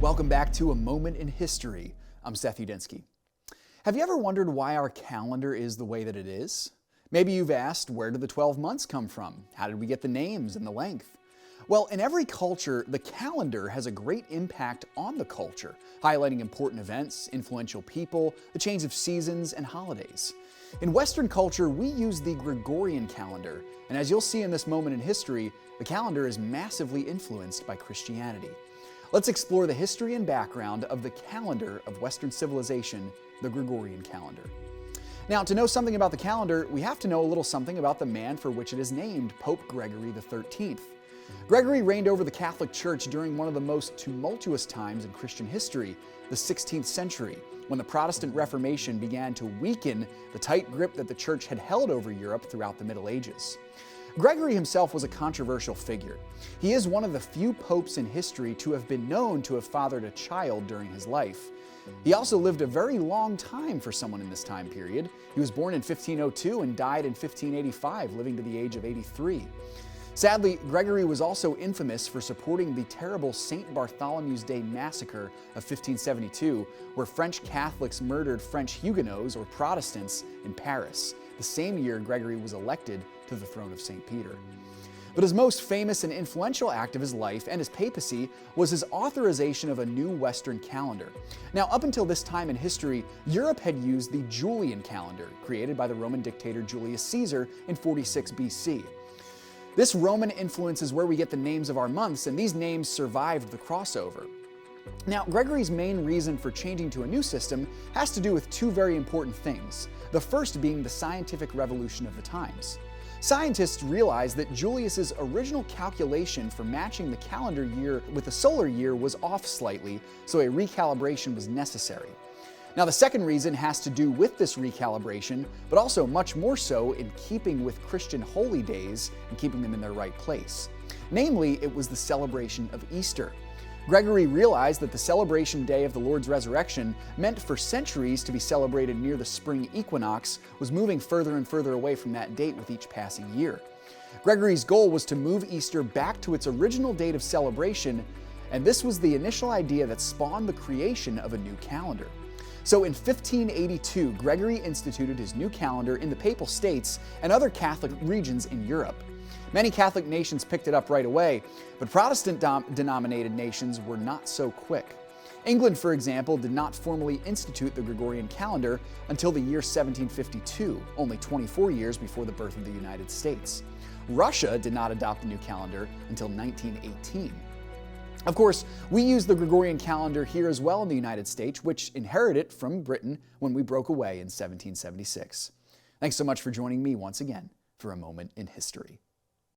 Welcome back to A Moment in History. I'm Seth Udinsky. Have you ever wondered why our calendar is the way that it is? Maybe you've asked, where did the 12 months come from? How did we get the names and the length? Well, in every culture, the calendar has a great impact on the culture, highlighting important events, influential people, the change of seasons, and holidays. In Western culture, we use the Gregorian calendar, and as you'll see in this moment in history, the calendar is massively influenced by Christianity. Let's explore the history and background of the calendar of Western civilization, the Gregorian calendar. Now, to know something about the calendar, we have to know a little something about the man for which it is named, Pope Gregory XIII. Gregory reigned over the Catholic Church during one of the most tumultuous times in Christian history, the 16th century, when the Protestant Reformation began to weaken the tight grip that the Church had held over Europe throughout the Middle Ages. Gregory himself was a controversial figure. He is one of the few popes in history to have been known to have fathered a child during his life. He also lived a very long time for someone in this time period. He was born in 1502 and died in 1585, living to the age of 83. Sadly, Gregory was also infamous for supporting the terrible St. Bartholomew's Day massacre of 1572, where French Catholics murdered French Huguenots or Protestants in Paris, the same year Gregory was elected to the throne of St. Peter. But his most famous and influential act of his life and his papacy was his authorization of a new Western calendar. Now, up until this time in history, Europe had used the Julian calendar, created by the Roman dictator Julius Caesar in 46 BC. This Roman influence is where we get the names of our months, and these names survived the crossover. Now, Gregory's main reason for changing to a new system has to do with two very important things. The first being the scientific revolution of the times. Scientists realized that Julius's original calculation for matching the calendar year with the solar year was off slightly, so a recalibration was necessary. Now, the second reason has to do with this recalibration, but also much more so in keeping with Christian holy days and keeping them in their right place. Namely, it was the celebration of Easter. Gregory realized that the celebration day of the Lord's resurrection, meant for centuries to be celebrated near the spring equinox, was moving further and further away from that date with each passing year. Gregory's goal was to move Easter back to its original date of celebration, and this was the initial idea that spawned the creation of a new calendar. So in 1582, Gregory instituted his new calendar in the Papal States and other Catholic regions in Europe. Many Catholic nations picked it up right away, but Protestant-denominated nations were not so quick. England, for example, did not formally institute the Gregorian calendar until the year 1752, only 24 years before the birth of the United States. Russia did not adopt the new calendar until 1918. Of course, we use the Gregorian calendar here as well in the United States, which inherited it from Britain when we broke away in 1776. Thanks so much for joining me once again for A Moment in History.